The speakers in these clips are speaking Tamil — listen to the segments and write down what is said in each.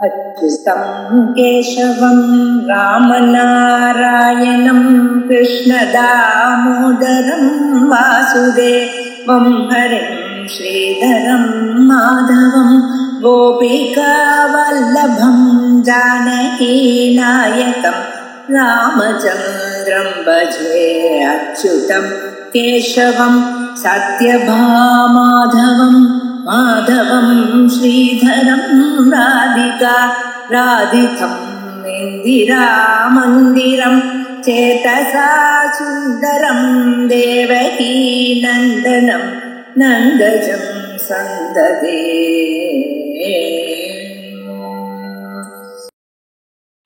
अच्युतं केशवं रामनारायणं कृष्णदामोदरं वासुदेवं हरिं श्रीधरं माधवं गोपिकावल्लभं जानकीनायकं रामचन्द्रं भजे। अच्युतं केशवं सत्यभामाधवं माधवं श्रीधरं राधितं इन्दिरामन्दिरं चेतसा सुन्दरं देवकी नन्दनं नन्दजं सन्ददे।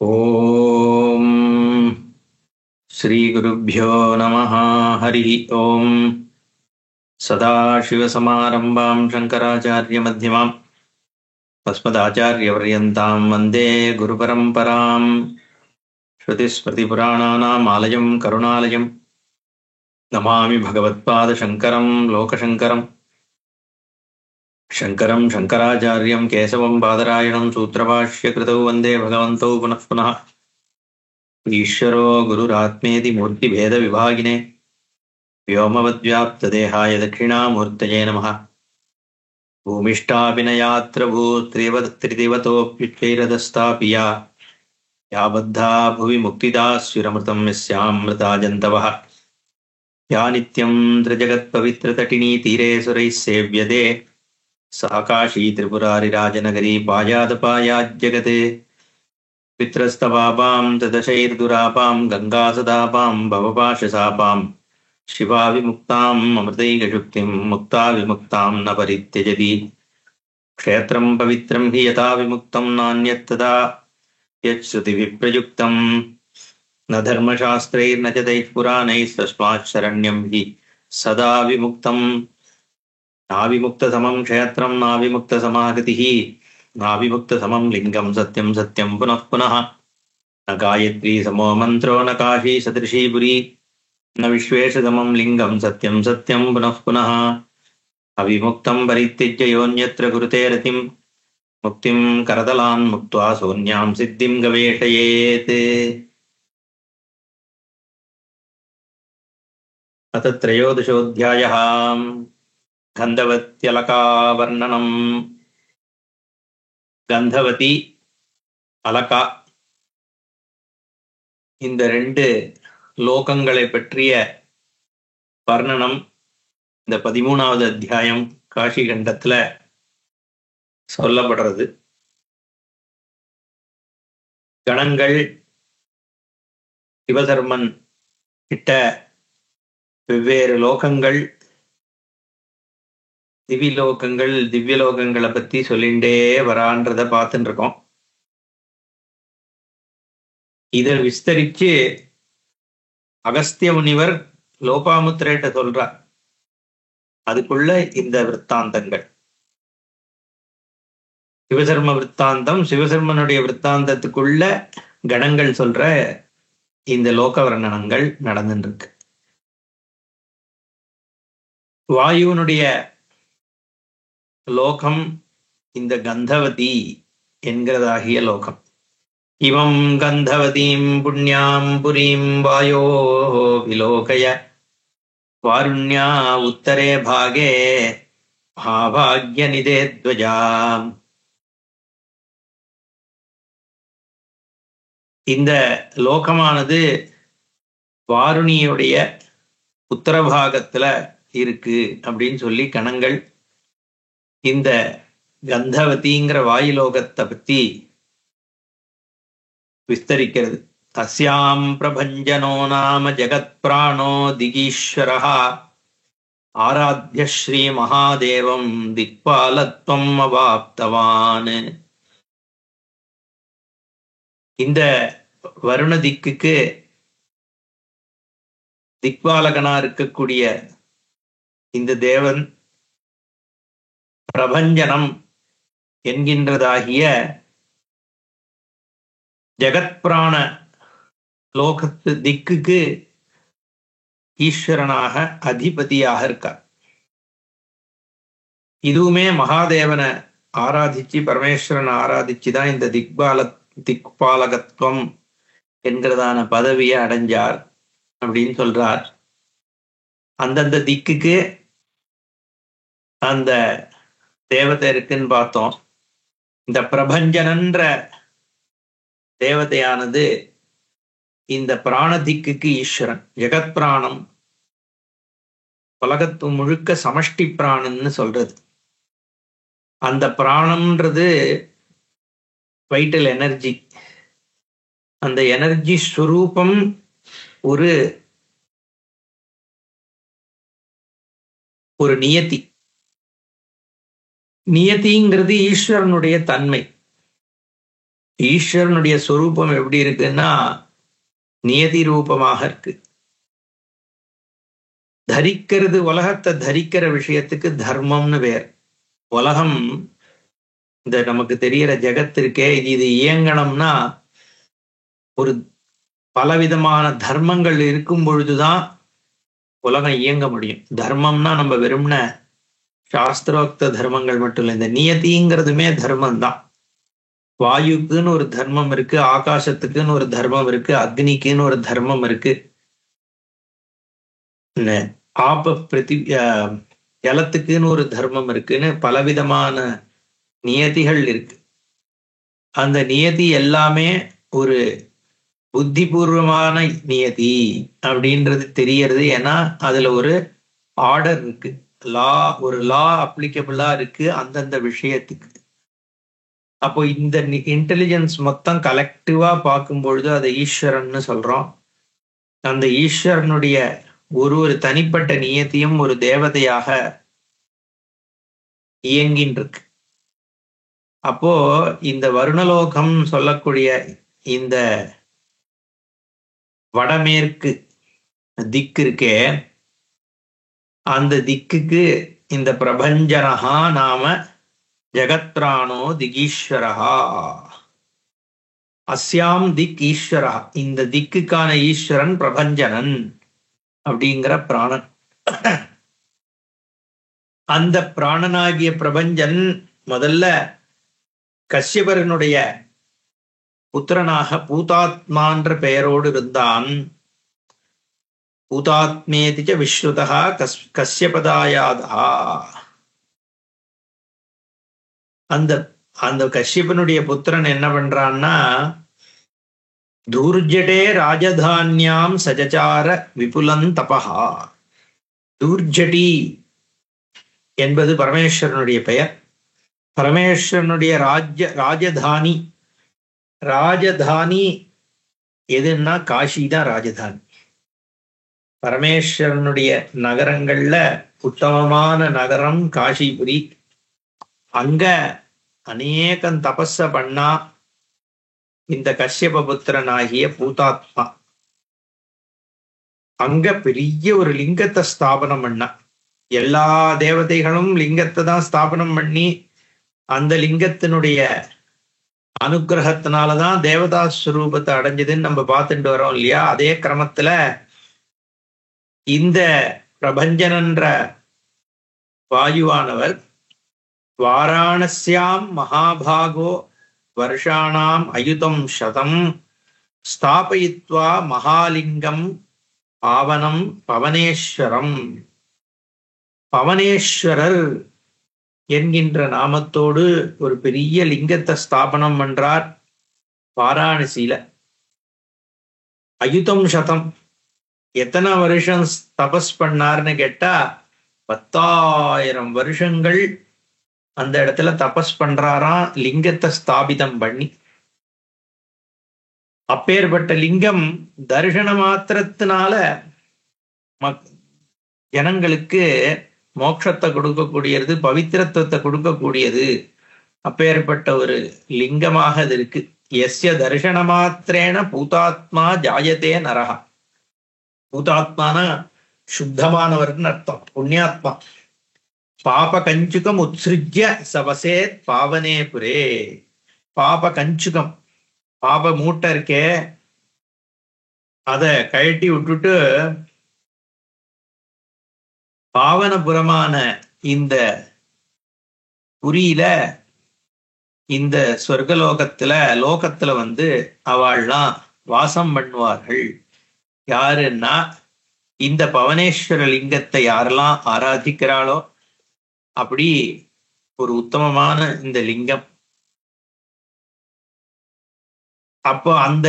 ओम श्री गुरुभ्यो नमः। हरि ओम। सदाशिवसमारम्भां शंकराचार्यमध्यमाम् अस्मदाचार्यपर्यन्तां वन्दे गुरुपरम्परां। श्रुतिस्मृतिपुराणानाम् आलयं करुणालयं नमामि भगवत्पादशङ्करं लोकशङ्करं। शङ्करं शङ्कराचार्यं केशवं बादरायणं सूत्रभाष्यकृतौ वन्दे भगवन्तौ पुनः पुनः। ईश्वरो गुरुरात्मेति मूर्तिभेदविभागिने व्योमवद्व्याप्तदेहाय दक्षिणामूर्तये नमः। भूमिष्ठाभिनयात्र भूस्त्रिदिवतोऽप्युच्चैरदस्तापि या बद्धा भुवि मुक्तिदा स्युरमृतं यस्यामृता जन्तवः। या नित्यं त्रिजगत्पवित्रतटिनी तीरे सुरैः सेव्यते सा काशी त्रिपुरारिराजनगरी पायादपायाज्जगते। पित्रस्तपापां तदशैर्दुरापां गङ्गासदापां भवपाशसापां शिवा विमुक्ताम् अमृतैकशुक्तिं मुक्ता विमुक्तां न परित्यजति। क्षेत्रं पवित्रं हि यथा विमुक्तं नान्यत्तदा यच्छ्रुतिविप्रयुक्तं न धर्मशास्त्रैर्न च तैः पुराणैस्तस्मात् शरण्यं हि सदा विमुक्तं। नाविमुक्तसमं क्षेत्रं नाविमुक्तसमागतिः नाविमुक्तसमं लिङ्गं सत्यं सत्यं पुनः पुनः। न गायत्री समो मन्त्रो न काशी सदृशी पुरी न विश्वेशतमं लिङ्गं सत्यं सत्यं पुनः पुनः। अविमुक्तं परित्यज्य योऽन्यत्र कुरुते रतिं मुक्तिं करतलान् मुक्त्वा सोऽन्यां सिद्धिं गवेषयेत्। अथ त्रयोदशोऽध्यायः। गन्धवत्यलकावर्णनम्। கந்தவதி அலகா இந்த ரெண்டு லோகங்களை பற்றிய வர்ணனம் இந்த 13வது அத்தியாயம் காஷி கண்டத்துல சொல்லப்படுறது. கணங்கள் சிவதர்மன் கிட்ட வெவ்வேறு லோகங்கள் திவ்யலோகங்களை பத்தி சொல்லிண்டே வரான்றத பார்த்துட்டு இருக்கோம். இதை விஸ்தரிச்சு அகஸ்திய முனிவர் லோபாமுத்திரேட்ட சொல்றார். அதுக்குள்ள இந்த விற்த்தாந்தங்கள் சிவசர்ம விற்த்தாந்தம், சிவசர்மனுடைய விற்த்தாந்தத்துக்குள்ள கணங்கள் சொல்ற இந்த லோக வர்ணனங்கள் நடந்துட்டு இருக்கு. வாயுவனுடைய லோகம் இந்த கந்தவதி என்கிறதாகிய லோகம். இவம் கந்தவதீம் புண்ணியாம் புரீம் வாயோ விலோகய வாருண்யா உத்தரே பாகே மகாபாக்ய நிதே த்வஜாம். இந்த லோகமானது வாருணியுடைய உத்தரபாகத்துல இருக்கு அப்படின்னு சொல்லி கணங்கள் இந்த கந்தவதிங்கிற வாயுலோகத்தை பத்தி விஸ்தரிக்கிறது. தஸ்யாம் பிரபஞ்சனோ நாம ஜகத் பிராணோ திகீஸ்வரஹ ஆராத்ய ஸ்ரீ மகாதேவம் திக்பாலத்வம் அவாப்தவான். இந்த வருண திக்குக்கு திக்பாலகனா இருக்கக்கூடிய இந்த தேவன் பிரபஞ்சனம் என்கின்றதாகிய ஜகத்பிராண லோகத்து திக்குக்கு ஈஸ்வரனாக அதிபதியாக இருக்கார். இதுவுமே மகாதேவனை ஆராதிச்சு பரமேஸ்வரன் ஆராதிச்சுதான் இந்த திக்பாலகத்துவம் என்கிறதான பதவியை அடைஞ்சார் அப்படின்னு சொல்றார். அந்தந்த திக்குக்கு அந்த தேவதை இருக்குன்னு பார்த்தோம். இந்த பிரபஞ்சனன்ற தேவதையானது இந்த பிராண திக்குக்கு ஈஸ்வரன். ஜெகத் பிராணம் உலகத்து முழுக்க சமஷ்டி பிராணன்னு சொல்றது. அந்த பிராணம்ன்றது வைட்டல் எனர்ஜி. அந்த எனர்ஜி ஸ்வரூபம் ஒரு நியதி. நியதிங்கிறது ஈஸ்வரனுடைய தன்மை. ஈஸ்வரனுடைய ஸ்வரூபம் எப்படி இருக்குன்னா நியதி ரூபமாக இருக்கு. தரிக்கிறது, உலகத்தை தரிக்கிற விஷயத்துக்கு தர்மம்னு பேர். உலகம் இந்த நமக்கு தெரியற ஜெகத்திற்கே இது இயங்கணும்னா ஒரு பலவிதமான தர்மங்கள் இருக்கும் பொழுதுதான் உலகம் இயங்க முடியும். தர்மம்னா நம்ம வெறும்ன சாஸ்திரோக்த தர்மங்கள் மட்டும் இல்லை, இந்த நியதிங்கிறதுமே தர்மம் தான். வாயுக்குன்னு ஒரு தர்மம் இருக்கு, ஆகாசத்துக்குன்னு ஒரு தர்மம் இருக்கு, அக்னிக்குன்னு ஒரு தர்மம் இருக்கு, ஜலத்துக்குன்னு ஒரு தர்மம் இருக்குன்னு பலவிதமான நியதிகள் இருக்கு. அந்த நியதி எல்லாமே ஒரு புத்திபூர்வமான நியதி அப்படின்றது தெரியறது. ஏன்னா அதுல ஒரு ஆர்டர் இருக்கு, ஒரு லா அப்ளிகபிளா இருக்கு அந்தந்த விஷயத்துக்கு. அப்போ இந்த இன்டெலிஜென்ஸ் மொத்தம் கலெக்டிவா பார்க்கும் பொழுது அதை ஈஸ்வரன்னு சொல்றோம். அந்த ஈஸ்வரனுடைய ஒரு தனிப்பட்ட நியத்தியும் ஒரு தேவதையாக இயங்கின்றிருக்கு. அப்போ இந்த வருணலோகம் சொல்லக்கூடிய இந்த வடமேற்கு திக்கு இருக்கே, அந்த திக்குக்கு இந்த பிரபஞ்சனஹா நாம ஜெகத்ராணோ திகீஸ்வரஹா அஸ்யாம் திக் ஈஸ்வரஹா. இந்த திக்குக்கான ஈஸ்வரன் பிரபஞ்சனன் அப்படிங்கிற பிராணன். அந்த பிராணனாகிய பிரபஞ்சன் முதல்ல கஷ்யபரனுடைய புத்திரனாக பூதாத்மான்ற பெயரோடு இருந்தான். பூதாத்மேதிச்ச விஸ்ருதா கஷ்யபதாயாதா. அந்த கஷ்யபனுடைய புத்திரன் என்ன பண்றான்னா, தூர்ஜடே ராஜதான்யாம் சஜச்சார விபுலன் தபஹா. தூர்ஜடி என்பது பரமேஸ்வரனுடைய பெயர். பரமேஸ்வரனுடைய ராஜதானி. ராஜதானி எதுன்னா காஷி தான் ராஜதானி. பரமேஸ்வரனுடைய நகரங்கள்ல உத்தமமான நகரம் காஷிபுரி. அங்க அநேகம் தபஸ பண்ணா இந்த கஷ்யபபுத்திரன் ஆகிய பூதாத்மா. அங்க பெரிய ஒரு லிங்கத்தை ஸ்தாபனம் பண்ணா. எல்லா தேவதைகளும் லிங்கத்தை தான் ஸ்தாபனம் பண்ணி அந்த லிங்கத்தினுடைய அனுகிரகத்தினாலதான் தேவதா ஸ்வரூபத்தை அடைஞ்சதுன்னு நம்ம பார்த்துட்டு வரோம் இல்லையா? அதே கிரமத்துல இந்த பிரபஞ்சனன்ற வாயுவானவர் வாராணஸ்யாம் மகாபாகோ வருஷாணாம் அயுதம் சதம் ஸ்தாபயித்வா மகாலிங்கம் பாவனம் பவனேஸ்வரம். பவனேஸ்வரர் என்கின்ற நாமத்தோடு ஒரு பெரிய லிங்கத்தை ஸ்தாபனம் பண்றார் வாராணசியில. அயுதம் சதம். எத்தனை வருஷம் தபஸ் பண்ணார்னு கேட்டா 10,000 வருஷங்கள் அந்த இடத்துல தபஸ் பண்றாராம் லிங்கத்தை ஸ்தாபிதம் பண்ணி. அப்பேற்பட்ட லிங்கம் தரிசன மாத்திரத்தினால ஜனங்களுக்கு மோட்சத்தை கொடுக்கக்கூடியது, பவித்திரத்துவத்தை கொடுக்கக்கூடியது. அப்பேற்பட்ட ஒரு லிங்கமாக அது இருக்கு. எஸ்ய தரிசன மாத்திரேன பூதாத்மா ஜாயத்தே நரஹா. பூதாத்மான சுத்தமானவர்னு அர்த்தம், புண்ணியாத்மா. பாப கஞ்சுகம் உத்ஸ்ருஜ்ய சவசேத் பாவனே புரே. பாப கஞ்சுகம், பாப மூட்டை இருக்கே, அத கழட்டி விட்டுட்டு பாவனபுரமான இந்த புரியில இந்த சொர்க்கலோகத்துல அவள்லாம் வாசம் பண்ணுவார்கள். யாருன்னா இந்த பவனேஸ்வர லிங்கத்தை யாரெல்லாம் ஆராதிக்கிறாளோ அப்படி ஒரு உத்தமமான இந்த லிங்கம். அப்போ அந்த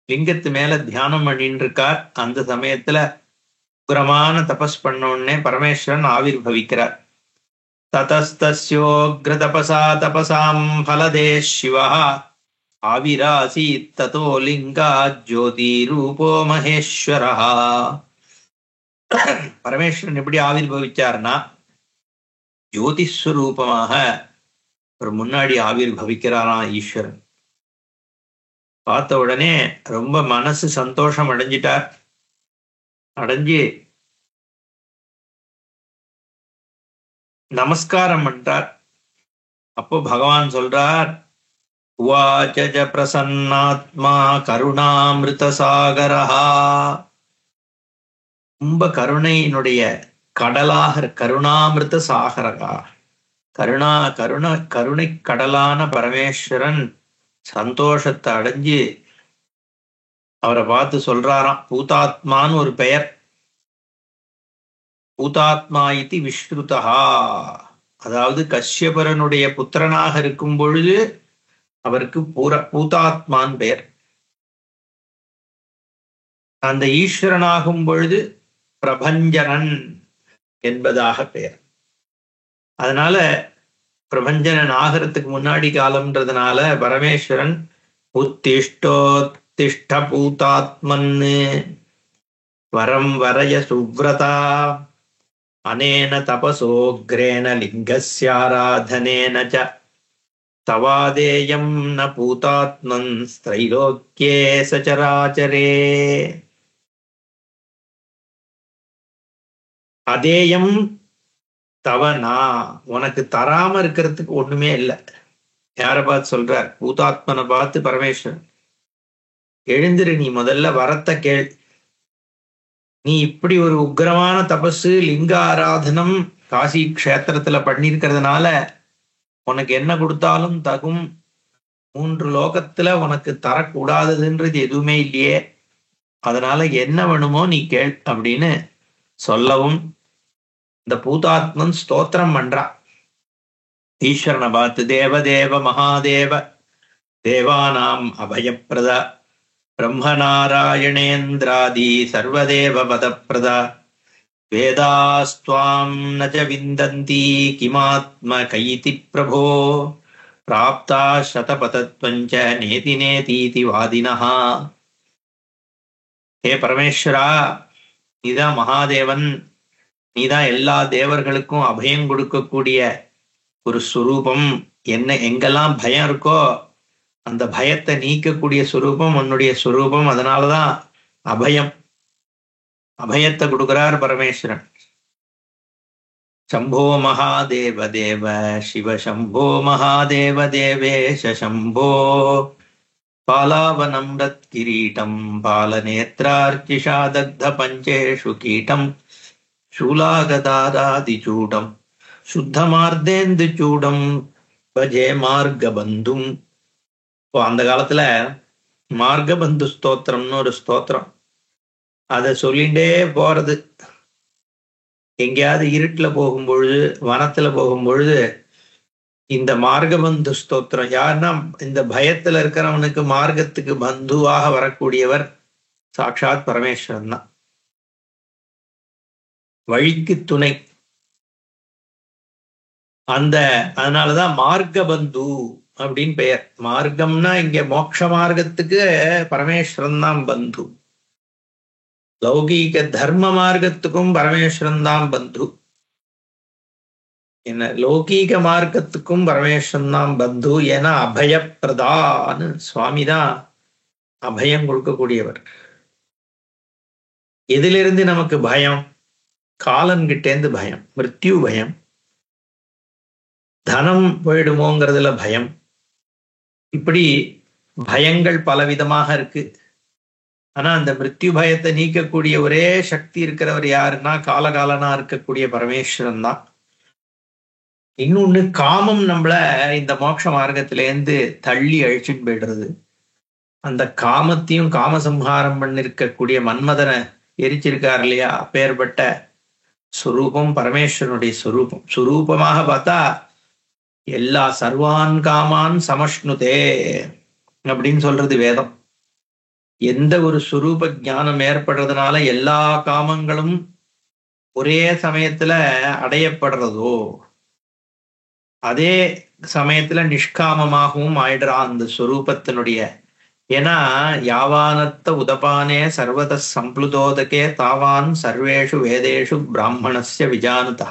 லிங்கத்து மேல தியானம் பண்ணிட்டு இருக்கார். அந்த சமயத்துல உக்ரமான தபஸ் பண்ண உடனே பரமேஸ்வரன் ஆவிர்பவிக்கிறார். ததஸ்தஸ்யோக்ர தபசா தபசாம் பலதே சிவா ஆவிராசீத் ததோ லிங்கா ஜோதி ரூபோ மகேஸ்வரா. பரமேஸ்வரன் எப்படி ஆவிர்பவிச்சார்னா ஜோதிஸ்வரூபமாக ஒரு முன்னாடி ஆவிர்பவிக்கிறாராம் ஈஸ்வரன். பார்த்த உடனே ரொம்ப மனசு சந்தோஷம் அடைஞ்சிட்டார். அடைஞ்சு நமஸ்காரம் பண்றார். அப்போ பகவான் சொல்றார், உவாச்ச பிரசன்னாத்மா கருணாமிருத சாகரா. ரொம்ப கருணையினுடைய கடலாக கருணாமிருத சாகரகா. கருணை கடலான பரமேஸ்வரன் சந்தோஷத்தை அடைஞ்சு அவரை பார்த்து சொல்றாராம், பூதாத்மான்னு ஒரு பெயர். பூதாத்மா இதி விஸ்ருதா. அதாவது கஷ்யபரனுடைய புத்திரனாக இருக்கும் பொழுது அவருக்கு பூதாத்மான் பெயர். அந்த ஈஸ்வரனாகும் பொழுது பிரபஞ்சனன் என்பதாக பெயர். அதனால பிரபஞ்சனன் ஆகிறதுக்கு முன்னாடி காலம்ன்றதுனால பரமேஸ்வரன் உத்திஷ்டோத்திஷ்ட பூதாத்மன்னு வரம் வரய சுவ்ரதா அனேன தபசோக்ரேண லிங்கஸ்யாராதனேன ச தவாதேயம் ந பூதாத்மன் ஸ்திரைலோக்யே சச்சராச்சரே. அதேயம் தவனா, உனக்கு தராம இருக்கிறதுக்கு ஒண்ணுமே இல்லை. யார பார்த்து சொல்றார்? பூதாத்மனை பார்த்து பரமேஸ்வரன், எழுந்திரு, நீ முதல்ல வரத்தை கேள். நீ இப்படி ஒரு உக்ரமான தபசு லிங்க ஆராதனம் காசி கஷேத்திரத்துல பண்ணிருக்கிறதுனால உனக்கு என்ன கொடுத்தாலும் தகும். 3 லோகத்துல உனக்கு தரக்கூடாததுன்றது எதுவுமே இல்லையே. அதனால என்ன வேணுமோ நீ கேள் அப்படின்னு சொல்லவும் இந்த பூதாத்மன் ஸ்தோத்திரம் பண்றா. ஈஸ்வரனை பார்த்து, தேவதேவ மகாதேவ தேவானாம் அபயப்பிரதா பிரம்மநாராயணேந்திராதி சர்வதேவ பதப்பிரதா வேதாஸ்துவாம் நஜ விந்தந்தி கிமாத்ம கைதி பிரபோ பிராப்தா சதபதத்வஞ்ச நேதி நேதீதி வாதினஹா. ஹே பரமேஸ்வரா, நீதான் மகாதேவன், நீதான் எல்லா தேவர்களுக்கும் அபயம் கொடுக்கக்கூடிய ஒரு சுரூபம். என்ன எங்கெல்லாம் பயம் இருக்கோ அந்த பயத்தை நீக்கக்கூடிய சுரூபம் உன்னுடைய சுரூபம். அதனாலதான் அபயத்தை கொடுக்கிறார் பரமேஸ்வரன். சம்போ மகாதேவ தேவ சிவ சம்போ மகாதேவ தேவேஷ சம்போ பாலாவனம்ரத் கிரீட்டம் பாலநேத்ரார்ச்சிஷா தக்த பஞ்சேஷு கீட்டம் சூலாகதாராதிச்சூடம் சுத்தமார்த்தேந்து சூடம் பஜே மார்கபந்தும். இப்போ அந்த காலத்துல மார்கபந்து ஸ்தோத்திரம்னு ஒரு ஸ்தோத்திரம், அதை சொல்லிண்டே போறது. எங்கேயாவது இருட்டுல போகும்பொழுது, வனத்துல போகும்பொழுது இந்த மார்கபந்து ஸ்தோத்திரம். யாருன்னா இந்த பயத்துல இருக்கிறவனுக்கு மார்க்கத்துக்கு பந்துவாக வரக்கூடியவர் சாட்சாத் பரமேஸ்வரன் தான். வழிக்கு துணை. அதனாலதான் மார்கபந்து அப்படின்னு பெயர். மார்க்கம்னா இங்க மோட்ச மார்க்கத்துக்கு பரமேஸ்வரன் தான் பந்து. லௌகீக தர்ம மார்க்கத்துக்கும் பரமேஸ்வரன் தான் பந்து. என்ன லௌகீக மார்க்கத்துக்கும் பரமேஸ்வரன் தான் பந்து. ஏன்னா அபயப்பிரதான்னு சுவாமிதான் அபயம் கொடுக்கக்கூடியவர். எதிலிருந்து நமக்கு பயம்? காலன்கிட்டேந்து பயம், மிருத்யு பயம், தனம் போயிடுமோங்கிறதுல பயம். இப்படி பயங்கள் பலவிதமாக இருக்கு. ஆனா அந்த மிருத்யு பயத்தை நீக்கக்கூடிய ஒரே சக்தி இருக்கிறவர் யாருன்னா காலகாலனா இருக்கக்கூடிய பரமேஸ்வரன் தான். இன்னொன்னு காமம் நம்மள இந்த மோட்ச மார்க்கத்திலேருந்து தள்ளி அழிச்சுட்டு போயிடுறது. அந்த காமத்தையும் காமசம்ஹாரம் பண்ணிருக்கக்கூடிய மன்மதனை எரிச்சிருக்கார் இல்லையா, அப்பேற்பட்ட சுரூபம் பரமேஸ்வரனுடைய சுரூபம். சுரூபமாக பார்த்தா எல்லா சர்வான் காமான் சமஷ்ணுதே அப்படின்னு சொல்றது வேதம். எந்த ஒரு சுரூப ஞானம் ஏற்படுறதுனால எல்லா காமங்களும் ஒரே சமயத்துல அடையப்படுறதோ அதே சமயத்துல நிஷ்காமமாகவும் ஆயிடுறான் அந்த சுரூபத்தினுடைய. ஏன்னா யாவானத்த உதபானே சர்வத சம்ப்ளுதோதகே தாவான் சர்வேஷு வேதேஷு பிராமணஸ்ய விஜானதா.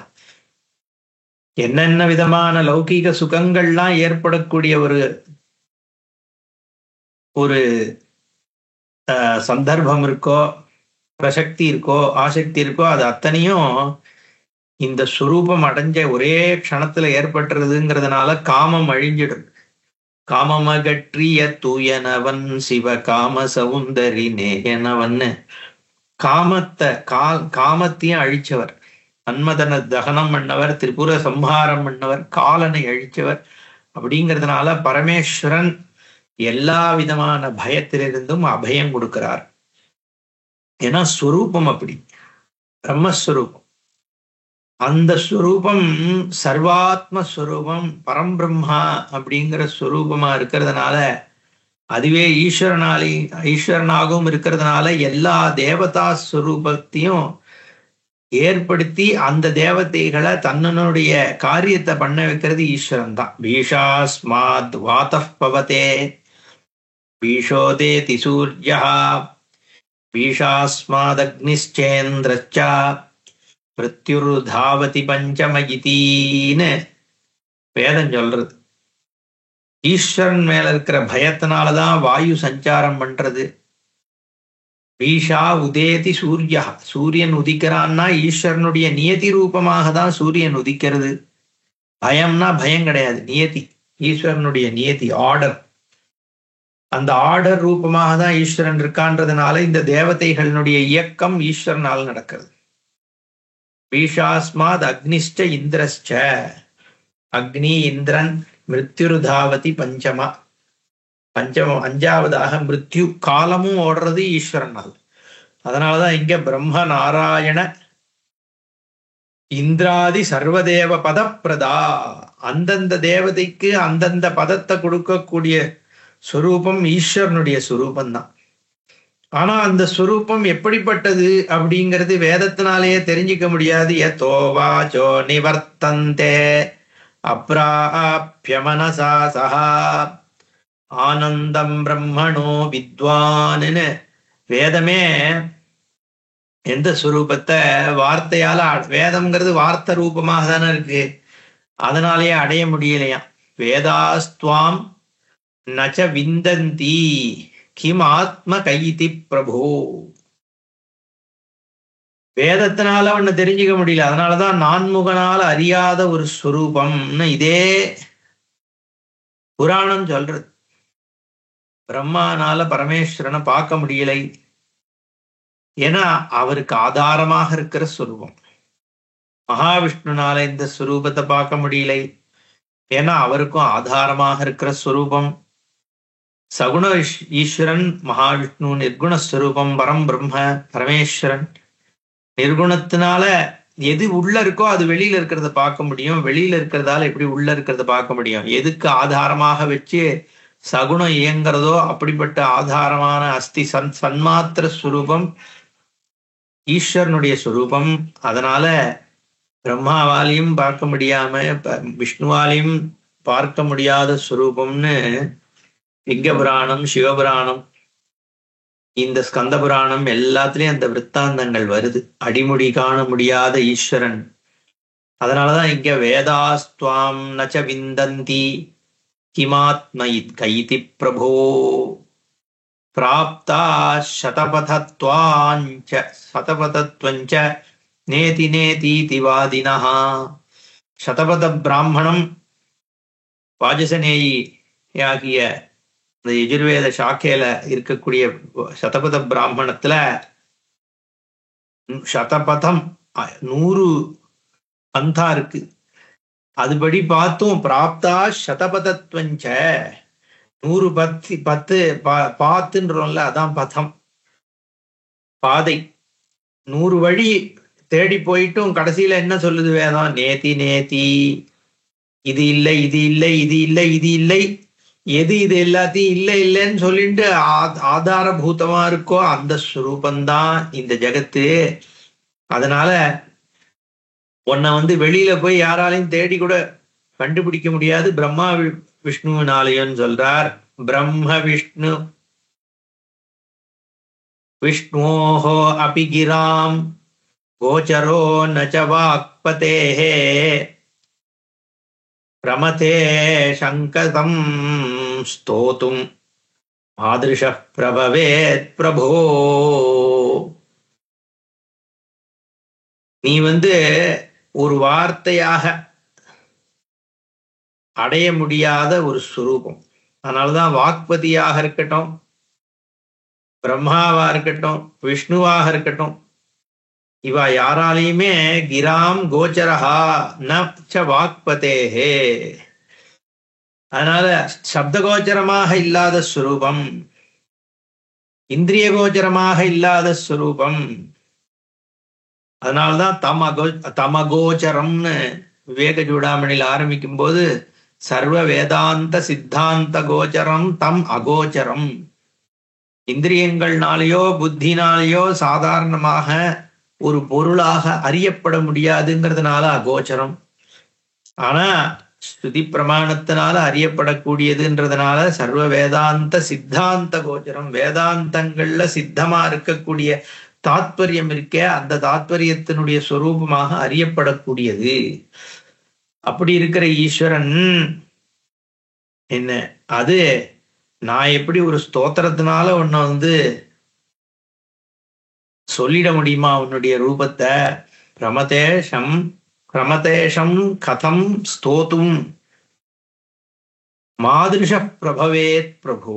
என்னென்ன விதமான லௌகீக சுகங்கள்லாம் ஏற்படக்கூடிய ஒரு ஒரு சந்தர்ப்பம் இருக்கோ, பிரசக்தி இருக்கோ, ஆசக்தி இருக்கோ, அது அத்தனையும் இந்த சுரூபம் அடைஞ்ச ஒரே க்ஷணத்துல ஏற்பட்டுறதுங்கிறதுனால காமம் அழிஞ்சிடும். காமமகற்றிய தூயனவன் சிவ காம சவுந்தரி நேயனவன். காமத்தையும் அழிச்சவர், மன்மதன தகனம் பண்ணவர், திரிபுர சம்ஹாரம் பண்ணவர், காலனை அழிச்சவர். அப்படிங்கிறதுனால பரமேஸ்வரன் எல்லா விதமான பயத்திலிருந்தும் அபயம் கொடுக்கிறார். ஏன்னா ஸ்வரூபம் அப்படி, பிரம்மஸ்வரூபம். அந்த ஸ்வரூபம் சர்வாத்மஸ்வரூபம், பரம்பிரம்மா அப்படிங்கிற ஸ்வரூபமா இருக்கிறதுனால, அதுவே ஈஸ்வரனாகவும் இருக்கிறதுனால எல்லா தேவதா ஸ்வரூபத்தையும் ஏற்படுத்தி அந்த தேவதைகளை தன்னுடைய காரியத்தை பண்ண வைக்கிறது ஈஸ்வரன் தான். பீஷாஸ்மாத் வாதப் பவதே பீஷோதேதி சூர்யா பீஷாஸ்மாதக்னிச்சேந்திரச்சா மிருத்யுர் தாவதி பஞ்சமயிதீன்னு வேதம் சொல்றது. ஈஸ்வரன் மேல இருக்கிற பயத்தினாலதான் வாயு சஞ்சாரம் பண்றது. பீஷா உதேதி சூர்யா, சூரியன் உதிக்கிறான்னா ஈஸ்வரனுடைய நியதி ரூபமாக தான் சூரியன் உதிக்கிறது. பயம்னா பயம் கிடையாது, நியதி, ஈஸ்வரனுடைய நியதி, ஆர்டர். அந்த ஆர்டர் ரூபமாக தான் ஈஸ்வரன் இருக்கான்றதுனால இந்த தேவதைகளினுடைய இயக்கம் ஈஸ்வரனால் நடக்கிறது. பீஷாஸ்மாத் அக்னிஷ்ட இந்திரஸ்ச, அக்னி இந்திரன், மிருத்யுருதாவதி பஞ்சமா, பஞ்சமம் அஞ்சாவதாக மிருத்யு, காலமும் ஓடுறது ஈஸ்வரனால். அதனாலதான் இங்க பிரம்ம நாராயண இந்திராதி சர்வதேவ பதப்பிரதா, அந்தந்த தேவதைக்கு அந்தந்த பதத்தை கொடுக்கக்கூடிய சுரூபம் ஈஸ்வரனுடைய சுரூபந்தான். ஆனா அந்த சுரூபம் எப்படிப்பட்டது அப்படிங்கிறது வேதத்தினாலேயே தெரிஞ்சுக்க முடியாது. யதோவாச்சோ நிவர்த்தந்தே அப்ராப்ய மனசா சஹா ஆனந்தம் பிரம்மணோ வித்வான்னு வேதமே எந்த சுரூபத்தை வார்த்தையால, வேதம்ங்கிறது வார்த்தை ரூபமாக தானே இருக்கு, அதனாலேயே அடைய முடியலையா. வேதாஸ்துவாம் நச்ச விந்தந்தி கிம் ஆத்ம கைதி பிரபோ. வேதத்தினால ஒன்னு தெரிஞ்சுக்க முடியல, அதனாலதான் நான்முகனால அறியாத ஒரு ஸ்வரூபம்னு இதே புராணம் சொல்றது. பிரம்மானால பரமேஸ்வரனை பார்க்க முடியலை, ஏன்னா அவருக்கு ஆதாரமாக இருக்கிற ஸ்வரூபம். மகாவிஷ்ணுனால இந்த ஸ்வரூபத்தை பார்க்க முடியலை, ஏன்னா அவருக்கும் ஆதாரமாக இருக்கிற ஸ்வரூபம். சகுண ஈஸ்வரன் மகாவிஷ்ணு, நிர்குணஸ்வரூபம் பரம் பிரம்ம பரமேஸ்வரன். நிர்குணத்தினால எது உள்ள இருக்கோ அது வெளியில இருக்கிறத பார்க்க முடியும், வெளியில இருக்கிறதால எப்படி உள்ள இருக்கிறத பார்க்க முடியும். எதுக்கு ஆதாரமாக வச்சு சகுணம் இயங்கிறதோ அப்படிப்பட்ட ஆதாரமான அஸ்தி சன்மாத்திர ஸ்வரூபம் ஈஸ்வரனுடைய ஸ்வரூபம். அதனால பிரம்மாவாலையும் பார்க்க முடியாம விஷ்ணுவாலையும் பார்க்க முடியாத ஸ்வரூபம்னு லிங்க புராணம், சிவபுராணம், இந்த ஸ்கந்த புராணம் எல்லாத்துலயும் அந்த விற்த்தாந்தங்கள் வருது. அடிமுடி காண முடியாத ஈஸ்வரன். அதனாலதான் இங்க வேதாஸ்துவாம் நச்ச விந்தந்தி கிமாத்ம கைதி பிரபோ பிராப்தா சதபதத்வஞ்ச நேதி நேதீதி வாதினஹ. சதபத பிராமணம் வாஜசநேயி ஆகிய இந்த யஜுர்வேத சாக்கையில இருக்கக்கூடிய சதபத பிராமணத்துல சதபதம் 100 பந்தா இருக்கு. அதுபடி பார்த்தும் பிராப்தா சதபதத்வஞ்ச 100 10 பாத்துன்றோம்ல, அதான் பதம், பாதை. 100 வழி தேடி போயிட்டும் கடைசியில என்ன சொல்லுது வேதம்? நேதி நேதி, இது இல்லை இது இல்லை இது இல்லை இது இல்லை. எது இது எல்லாத்தையும் இல்லை இல்லைன்னு சொல்லிட்டு ஆதாரபூதமா இருக்கோ அந்த ஸ்வரூபந்தான் இந்த ஜகத்து. அதனால உன்னை வெளியில போய் யாராலையும் தேடி கூட கண்டுபிடிக்க முடியாது, பிரம்மா விஷ்ணுவினாலையும் சொல்றார். பிரம்ம விஷ்ணு விஷ்ணோஹோ அபி கிராம் கோச்சரோ நச்ச வாக்பதேஹே பிரமதே சங்கதம் ஸ்தோதும் ஆதிருஷ பிரபவேத் பிரபோ. நீ ஒரு வார்த்தையாக அடைய முடியாத ஒரு ஸ்வரூபம். அதனாலதான் வாக்பதியாக இருக்கட்டும், பிரம்மாவா இருக்கட்டும், விஷ்ணுவாக இருக்கட்டும், இவா யாராலையுமே கிராம் கோச்சரஹா நச்ச வாக்பதேஹே, அதனால சப்த கோச்சரமாக இல்லாத ஸ்வரூபம், இந்திரிய கோச்சரமாக இல்லாத ஸ்வரூபம். அதனால்தான் தமகோச்சரம்னு விவேக சூடாமணியில் ஆரம்பிக்கும் போது சர்வ வேதாந்த சித்தாந்த கோச்சரம் தம் அகோச்சரம். இந்திரியங்கள்னாலேயோ புத்தினாலேயோ சாதாரணமாக ஒரு பொருளாக அறியப்பட முடியாதுங்கிறதுனால அகோச்சரம். ஆனா ஸ்ருதி பிரமாணத்தினால அறியப்படக்கூடியதுன்றதுனால சர்வ வேதாந்த சித்தாந்த கோச்சரம். வேதாந்தங்கள்ல சித்தமா இருக்கக்கூடிய தாத்பரியம் இருக்கே, அந்த தாத்பரியத்தினுடைய சொரூபமாக அறியப்படக்கூடியது. அப்படி இருக்கிற ஈஸ்வரன் என்ன, அது நான் எப்படி ஒரு ஸ்தோத்திரத்தினால உன்னை சொல்லிட முடியுமா உன்னுடைய ரூபத்தை? பிரமதேஷம் கதம் ஸ்தோத்தும் மாதிருஷ பிரபவேத் பிரபு.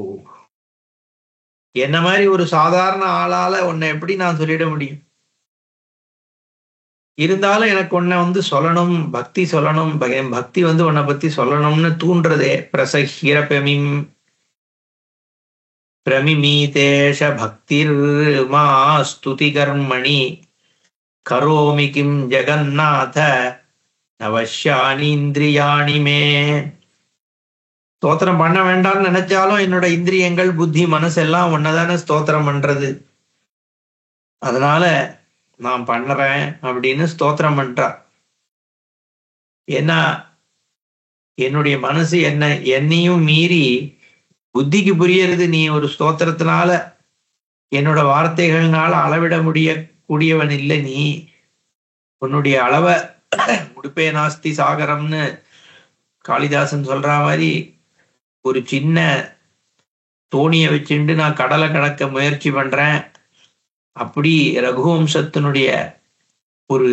என்ன மாதிரி ஒரு சாதாரண ஆளால உன்னை எப்படி நான் சொல்லிட முடியும்? இருந்தாலும் எனக்கு உன்னை சொல்லணும், பக்தி சொல்லணும், பக்தி உன்னை பத்தி சொல்லணும்னு தூண்டுறதே. பிரசஹிர பிரமிமீதேஷ பக்திர் மா ஸ்துதி கர்மணி கரோமி கிம் ஜெகநாத அவஷ்யானி இந்திரியாணி மே. ஸ்தோத்திரம் பண்ண வேண்டாம்னு நினைச்சாலும் என்னோட இந்திரியங்கள் புத்தி மனசு எல்லாம் ஒன்னதானே ஸ்தோத்திரம் பண்றது. அதனால நான் பண்றேன் அப்படின்னு ஸ்தோத்திரம் பண்றா. ஏன்னா என்னுடைய மனசு என்னையும் மீறி புத்திக்கு புரியறது. நீ ஒரு ஸ்தோத்திரத்தினால என்னோட வார்த்தைகள்னால அளவிட கூடியவன் இல்லை. நீ உன்னுடைய அளவை உடுப்பே நாஸ்தி சாகரம்னு காளிதாசன் சொல்ற மாதிரி ஒரு சின்ன தோணியை வச்சுட்டு நான் கடலை கடக்க முயற்சி பண்றேன். அப்படி ரகுவம்சத்தினுடைய ஒரு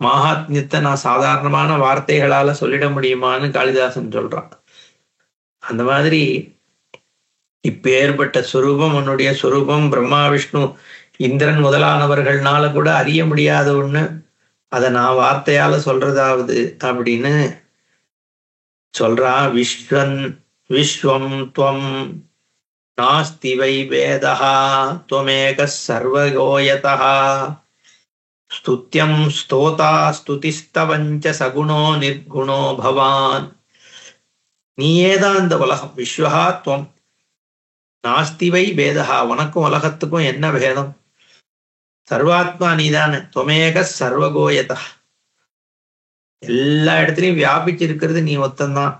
மகாத்மியத்தை நான் சாதாரணமான வார்த்தைகளால சொல்லிட முடியுமான்னு காளிதாசன் சொல்றான். அந்த மாதிரி இப்ப ஏற்பட்ட சுரூபம் உன்னுடைய சுரூபம் பிரம்மா விஷ்ணு இந்திரன் முதலானவர்கள்னால கூட அறிய முடியாத ஒண்ணு. அதை நான் வார்த்தையால சொல்றதாவது அப்படின்னு சொல்றா. விஸ்வம் துவம் நாஸ்தி வை வேதஹா துவமேக சர்வகோயதஹ ஸ்துத்யம் ஸ்தோதா ஸ்துதிஸ்தவஞ்ச சகுணோ நிர்குணோ பவான். நீயேதான் இந்த உலகம். விஸ்வஹா துவம் நாஸ்தி வை பேதஹா, உனக்கும் உலகத்துக்கும் என்ன பேதம்? சர்வாத்மா நீதானே. துவமேக சர்வகோயதா, எல்லா இடத்துலயும் வியாபிச்சிருக்கிறது நீ ஒத்தந்தான்.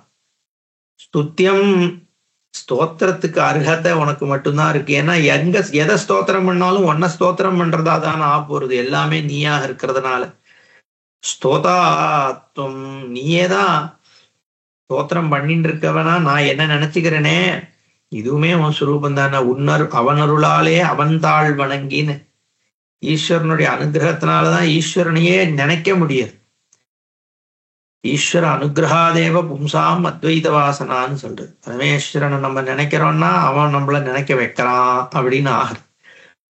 ஸ்துத்தியம், ஸ்தோத்திரத்துக்கு அர்ஹத்தை உனக்கு மட்டும்தான் இருக்கு. ஏன்னா எதை ஸ்தோத்திரம் பண்ணாலும் உன்னை ஸ்தோத்திரம் பண்றதா தானே போறது, எல்லாமே நீயாக இருக்கிறதுனால. ஸ்தோதாத்வம், நீயேதான் ஸ்தோத்திரம் பண்ணிட்டு இருக்கவனா நான் என்ன நினைச்சுக்கிறேனே, இதுவுமே உன் சுரூபம் தானே. அவனருளாலே அவன் தாழ் வணங்கின்னு ஈஸ்வரனுடைய அனுகிரகத்தினாலதான் ஈஸ்வரனையே நினைக்க முடியாது. ஈஸ்வர அனுகிரகாதேவ பும்சாம் அத்வைத வாசனான்னு சொல்றது. பரமேஸ்வரனை நம்ம நினைக்கிறோம்னா அவன் நம்மள நினைக்க வைக்கிறான் அப்படின்னு ஆகுது.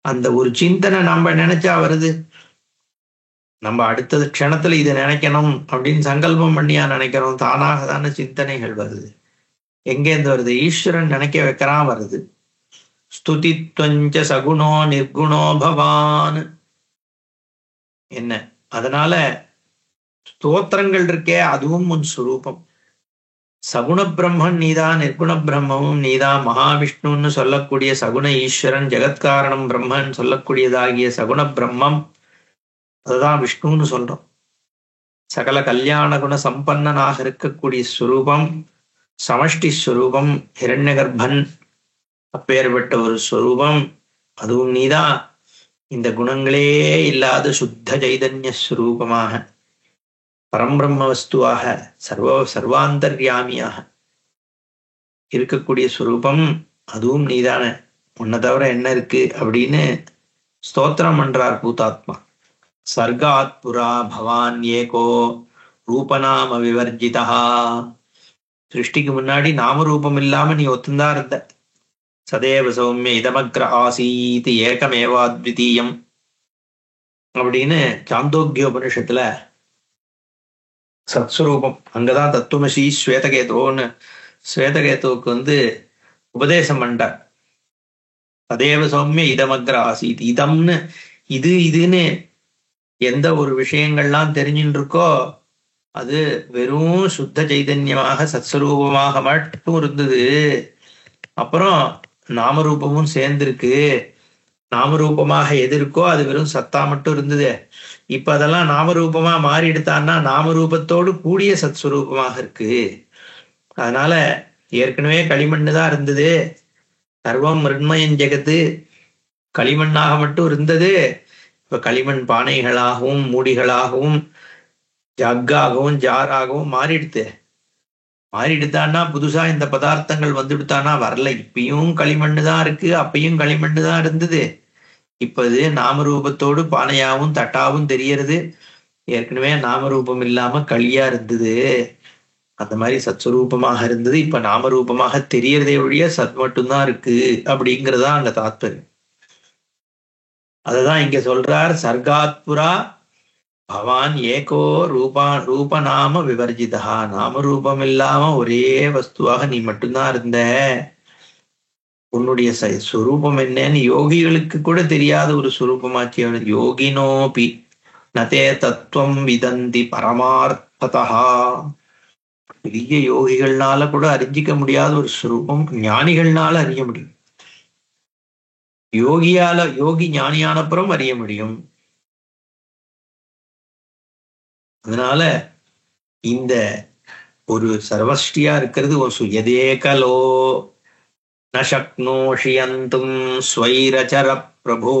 அந்த ஒரு சிந்தனை நம்ம நினைச்சா வருது. நம்ம அடுத்தது க்ஷணத்துல இதை நினைக்கணும் அப்படின்னு சங்கல்பம் பண்ணியா நினைக்கிறோம்? தானாக தானே சிந்தனைகள் வருது. எங்கேருந்து வருது? ஈஸ்வரன் நினைக்க வைக்கிறான் வருது. ஸ்துதித்வஞ்ச சகுணோ நிர்குணோ பவான். என்ன அதனால ஸ்தோத்திரங்கள் இருக்கே அதுவும் உன் சுரூபம். சகுண பிரம்மன் நீதான், நிர்குண பிரம்மமும் நீதான். மகாவிஷ்ணுன்னு சொல்லக்கூடிய சகுண ஈஸ்வரன், ஜெகத்காரணம் பிரம்மன் சொல்லக்கூடியதாகிய சகுண பிரம்மம், அதுதான் விஷ்ணுன்னு சொல்றோம். சகல கல்யாண குண சம்பன்னனாக இருக்கக்கூடிய ஸ்வரூபம், சமஷ்டி ஸ்வரூபம், ஹிரண்யகர்ப்பன் அப்பேற்பட்ட ஒரு ஸ்வரூபம், அதுவும் நீதான். இந்த குணங்களே இல்லாத சுத்த சைதன்ய ஸ்வரூபமாக, பரம்பிரம்ம வஸ்துவாக, சர்வாந்தர்யாமியாக இருக்கக்கூடிய ஸ்வரூபம் அதுவும் நீதான. உன்னை தவிர என்ன இருக்கு அப்படின்னு ஸ்தோத்திரம் பண்றார் பூதாத்மா. சர்காத் புரா பவான் ஏகோ ரூபநாம விவர்ஜிதா. சிருஷ்டிக்கு முன்னாடி நாமரூபம் இல்லாம நீ ஒத்துந்தான் இருந்த. சதேவ சௌமிய இதமக்ர ஆசீத் ஏகமேவாத்விதீயம் அப்படின்னு சாந்தோக்கியோபனிஷத்துல சத்ஸ்வரூபம், அங்கதான் தத்துவமசி ஸ்வேதகேதுன்னு ஸ்வேதகேதுவுக்கு உபதேசம் பண்ணார். சதேவ சௌமிய இதமக்ர ஆசீத். இதம்னு இதுன்னு எந்த ஒரு விஷயங்கள்லாம் தெரிஞ்சுட்டு இருக்கோ அது வெறும் சுத்த சைதன்யமாக சத்ஸ்வரூபமாக மட்டும் இருந்தது. அப்புறம் நாமரூபமும் சேர்ந்திருக்கு. நாமரூபமாக எது இருக்கோ அது வெறும் சத்தா மட்டும் இருந்தது. இப்ப அதெல்லாம் நாமரூபமா மாறிடுத்தான்னா நாமரூபத்தோடு கூடிய சத்ஸ்வரூபமாக இருக்கு. அதனால ஏற்கனவே களிமண்ணு தான் இருந்தது. சர்வம் மிருண்மயம் ஜெகத்து களிமண்ணாக மட்டும் இருந்தது. இப்ப களிமண் பானைகளாகவும் மூடிகளாகவும் ஜக்காகவும் ஜாராகவும் மாறிடுத்தான்னா புதுசா இந்த பதார்த்தங்கள் வந்துடுத்தானா வரல. இப்பயும் களிமண்ணு தான் இருக்கு, அப்பயும் களிமண்ணு தான் இருந்தது. இப்ப இது நாமரூபத்தோடு பானையாவும் தட்டாவும் தெரியறது. ஏற்கனவே நாமரூபம் இல்லாம களியா இருந்தது. அந்த மாதிரி சத்ஸ்வரூபமாக இருந்தது. இப்ப நாமரூபமாக தெரியறதே ஒழிய சத் மட்டும்தான் இருக்கு அப்படிங்கிறதா அங்க தாத்பரியம். அததான் இங்க சொல்றார். சர்காத்புரா பவான் ஏகோ ரூபநாம விவர்ஜிதா. நாமரூபம் இல்லாம ஒரே வஸ்துவாக நீ மட்டும்தான் இருந்த. உன்னுடைய சுரூபம் என்னன்னு யோகிகளுக்கு கூட தெரியாத ஒரு சுரூபமாச்சு. யோகினோபி நதே தத்துவம் விதந்தி பரமார்த்ததா. பெரிய யோகிகள்னால கூட அறிஞ்சிக்க முடியாத ஒரு சுரூபம் ஞானிகள்னால அறிய முடியும். யோகி ஞானியானப்புறம் அறிய முடியும். அதனால இந்த ஒரு சர்வஷ்டியா இருக்கிறது ஒரு சுயதேகலோ நக்னோஷியந்தும் ஸ்வைரச்சர பிரபோ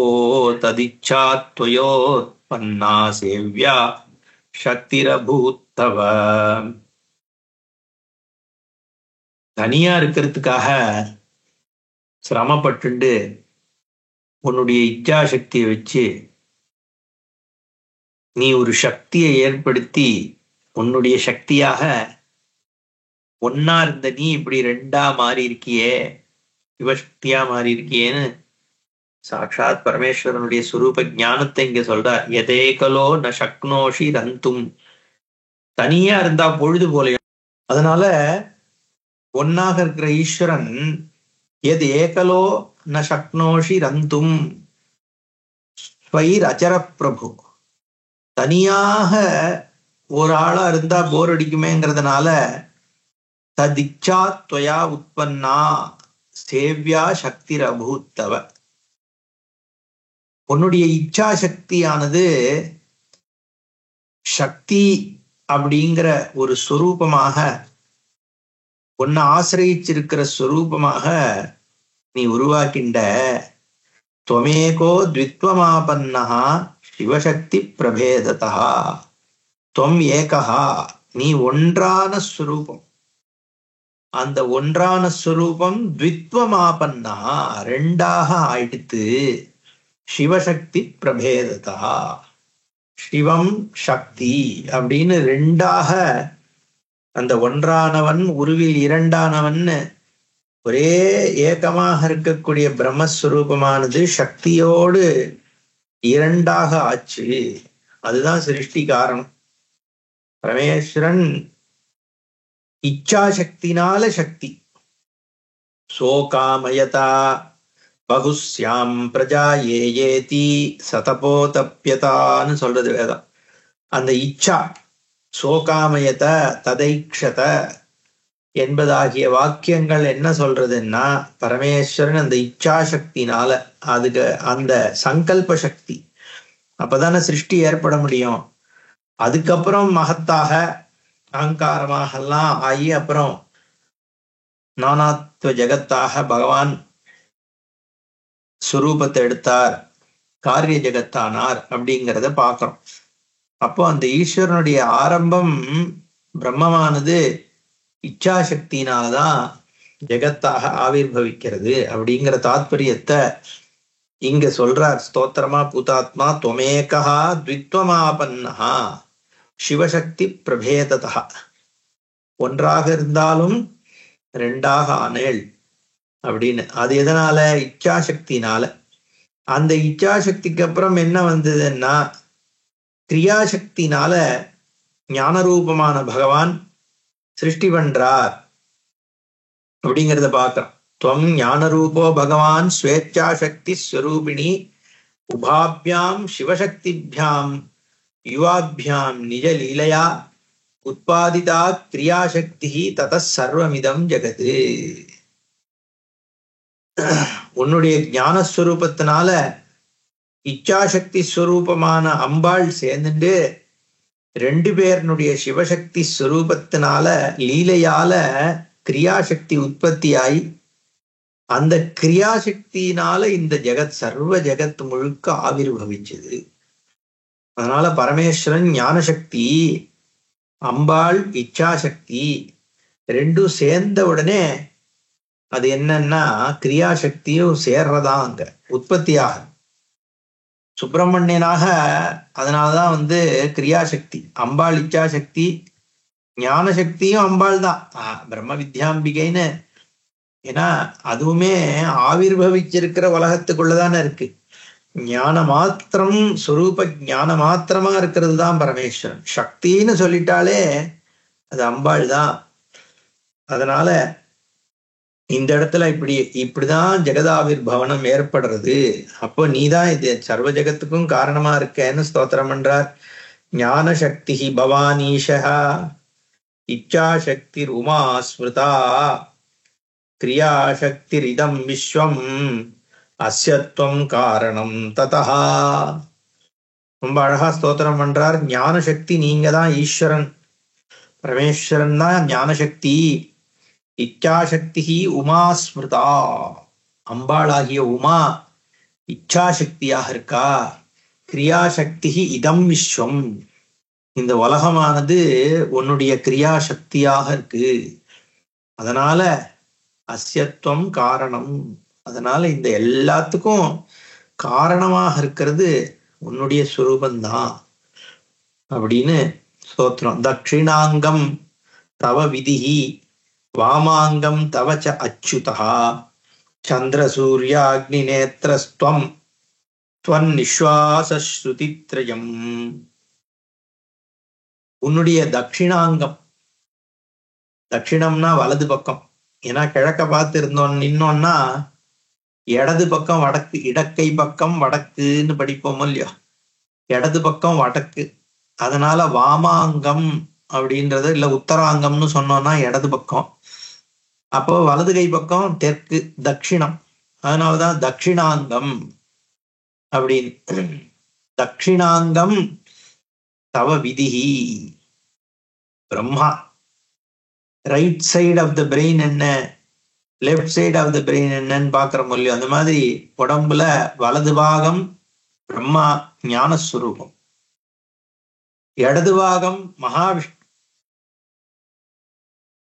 ததிச்சா த்வயோத்பன்னா சேவ்யா சக்திரபூத்தவ. தனியா இருக்கிறதுக்காக சிரமப்பட்டு உன்னுடைய இச்சா சக்தியை வச்சு நீ ஒரு சக்தியை ஏற்படுத்தி உன்னுடைய சக்தியாக ஒன்னா இருந்த நீ இப்படி ரெண்டா மாறி இருக்கியே, சிவசக்தியா மாறி இருக்கியேன்னு சாட்சாத் பரமேஸ்வரனுடைய சுரூப ஞானத்தை இங்க சொல்றார். எதேகலோ ந சக்னோஷி ரந்தும். தனியா இருந்தா பொழுது போலையும். அதனால ஒன்னாக இருக்கிற ஈஸ்வரன் எது ஏகலோ ந சக்னோஷி ரந்தும் ஸ்வைர் அச்சர பிரபு. தனியாக ஒரு ஆளா இருந்தா போர் அடிக்குமேங்கிறதுனால ததிச்சா துவயா உற்பன்னா சேவ்யா சக்திரபூத்தவ. உன்னுடைய இச்சா சக்தியானது சக்தி அப்படிங்கிற ஒரு சொரூபமாக உன்னை ஆசிரியிச்சிருக்கிற சொரூபமாக நீ உருவாக்கின்ற. துவமேகோ த்வித்வமாபன்னா சிவசக்தி பிரபேததா. துவம் ஏகா, நீ ஒன்றான ஸ்வரூபம். அந்த ஒன்றான ஸ்வரூபம் த்வித்வமாபன்னா ரெண்டாக ஆயிடுத்து. சிவசக்தி பிரபேததா. சிவம் சக்தி அப்படின்னு ரெண்டாக அந்த ஒன்றானவன் உருவில் இரண்டானவன் ஒரே ஏகமாக இருக்கக்கூடிய பிரம்மஸ்வரூபமானது சக்தியோடு இரண்டாக ஆச்சு அதுதான் சிருஷ்டி காரணம். பரமேஸ்வரன் இச்சா சக்தினால சக்தி. சோகாமயதா பகுஸ்யாம் பிரஜா ஏதி சதபோ தப்யதான்னு சொல்றது வேதம். அந்த இச்சா சோகாமயத ததைக்ஷத என்பதாகிய வாக்கியங்கள் என்ன சொல்றதுன்னா, பரமேஸ்வரன் அந்த இச்சா சக்தினால, அதுக்கு அந்த சங்கல்ப சக்தி, அப்பதானே சிருஷ்டி ஏற்பட முடியும். அதுக்கப்புறம் மகத்தாக அகங்காரமாக எல்லாம் ஆகி அப்புறம் நானாத்வ ஜெகத்தாக பகவான் சுரூபத்தை எடுத்தார், காரிய ஜெகத்தானார் அப்படிங்கிறத பார்க்கிறோம். அப்போ அந்த ஈஸ்வரனுடைய ஆரம்பம் பிரம்மமானது இச்சாசக்தியினால்தான் ஜெகத்தாக ஆவிர்வவிக்கிறது அப்படிங்கிற தாத்பரியத்தை இங்க சொல்றார் ஸ்தோத்திரமா. பூதாத்மா துவமேகா த்வித்வமாபன்னஹா சிவசக்தி பிரபேததா. ஒன்றாக இருந்தாலும் ரெண்டாக ஆனேள் அப்படின்னு. அது எதனால? இச்சாசக்தினால. அந்த இச்சாசக்திக்கு அப்புறம் என்ன வந்ததுன்னா, கிரியாசக்தினால ஞானரூபமான பகவான் சிருஷ்டி பண்றார் அப்படிங்கிறத பார்க்கிறோம். துவம் ஞானரூபோ பகவான் ஸ்வேச்சா சக்தி ஸ்வரூபிணி உபாபியாம் சிவசக்திபியாம் யுவாபியாம் நிஜ லீலையா உத்பாதிதா கிரியாசக்தி தத சர்வமிதம் ஜெகது. உன்னுடைய ஞானஸ்வரூபத்தினால இச்சாசக்தி ஸ்வரூபமான அம்பாள் சேர்ந்துட்டு ரெண்டு பேருடைய சிவசக்தி ஸ்வரூபத்தினால லீலையால கிரியாசக்தி உற்பத்தியாய், அந்த கிரியாசக்தியினால இந்த ஜெகத் சர்வ ஜெகத் முழுக்க ஆவிர்வவிச்சது. அதனால பரமேஸ்வரன் ஞானசக்தி, அம்பாள் இச்சாசக்தி ரெண்டும் சேர்ந்த உடனே அது என்னன்னா கிரியாசக்தியும் சேர்றதா அங்க உற்பத்தியாக. சுப்பிரமணியனாக அதனாலதான் கிரியாசக்தி, அம்பாள் இச்சாசக்தி, ஞானசக்தியும் அம்பாள் தான் பிரம்ம வித்யாம்பிகைன்னு. ஏன்னா அதுவுமே ஆவிர்வவிச்சிருக்கிற உலகத்துக்குள்ளதானே இருக்கு. ஞான மாத்திரம் சொரூப ஞான மாத்திரமா இருக்கிறது தான் பரமேஸ்வரன். சக்தின்னு சொல்லிட்டாலே அது அம்பாள் தான். அதனால இந்த இடத்துல இப்படிதான் ஜெகதாவிர்பவனம் ஏற்படுறது. அப்போ நீதான் இது சர்வ ஜெகத்துக்கும் காரணமா இருக்கேன்னு ஸ்தோத்திரம் பண்றார். ஞான சக்தி பவானீஷா இச்சாசக்தி உமா ஸ்மிருதா கிரியாசக்திரிதம் விஸ்வம் அஸ்யத்வம் காரணம் ததா. ரொம்ப அழகா ஸ்தோத்திரம் பண்றார். ஞான சக்தி நீங்க தான், ஈஸ்வரன் பரமேஸ்வரன் தான் ஞானசக்தி. இச்சாசக்தி உமா ஸ்மிருதா, அம்பாளாகிய உமா இச்சாசக்தியாக இருக்கா. கிரியாசக்தி இதம் விஸ்வம், இந்த உலகமானது உன்னுடைய கிரியாசக்தியாக இருக்கு. அதனால அஸ்யத்வம் காரணம், அதனால இந்த எல்லாத்துக்கும் காரணமாக இருக்கிறது உன்னுடைய சுரூபந்தான் அப்படின்னு ஸ்தோத்திரம். தட்சிணாங்கம் தவ விதிஹி வாமாங்கம் தவச்ச அச்சுதா சந்திர சூர்யாக்னி நேத்ரஸ்துவம் துவன் நிஸ்வாசஸ்ருதித்ரயம். உன்னுடைய தட்சிணாங்கம், தட்சிணம்னா வலது பக்கம். ஏன்னா கிழக்க பார்த்து நின்னோன்னா இடது பக்கம் வடக்கு, இடக்கை பக்கம் வடக்குன்னு படிப்போம் இல்லையா, இடது பக்கம் வடக்கு. அதனால வாமாங்கம் அப்படின்றது இல்ல, உத்தராங்கம்னு சொன்னோம்னா இடது பக்கம். அப்போ வலது கை பக்கம் தெற்கு, தட்சிணம். அதனாலதான் தட்சிணாங்கம் அப்படின்னு. தட்சிணாங்கம் தவ விதிஹி, Brahma right side of the brain என்ன, left side of the brain என்னன்னு பாக்குறோம் இல்லையோ, அந்த மாதிரி உடம்புல வலது பாகம் பிரம்மா ஞானஸ்வரூபம், இடது பாகம் மகாவிஷ்ணு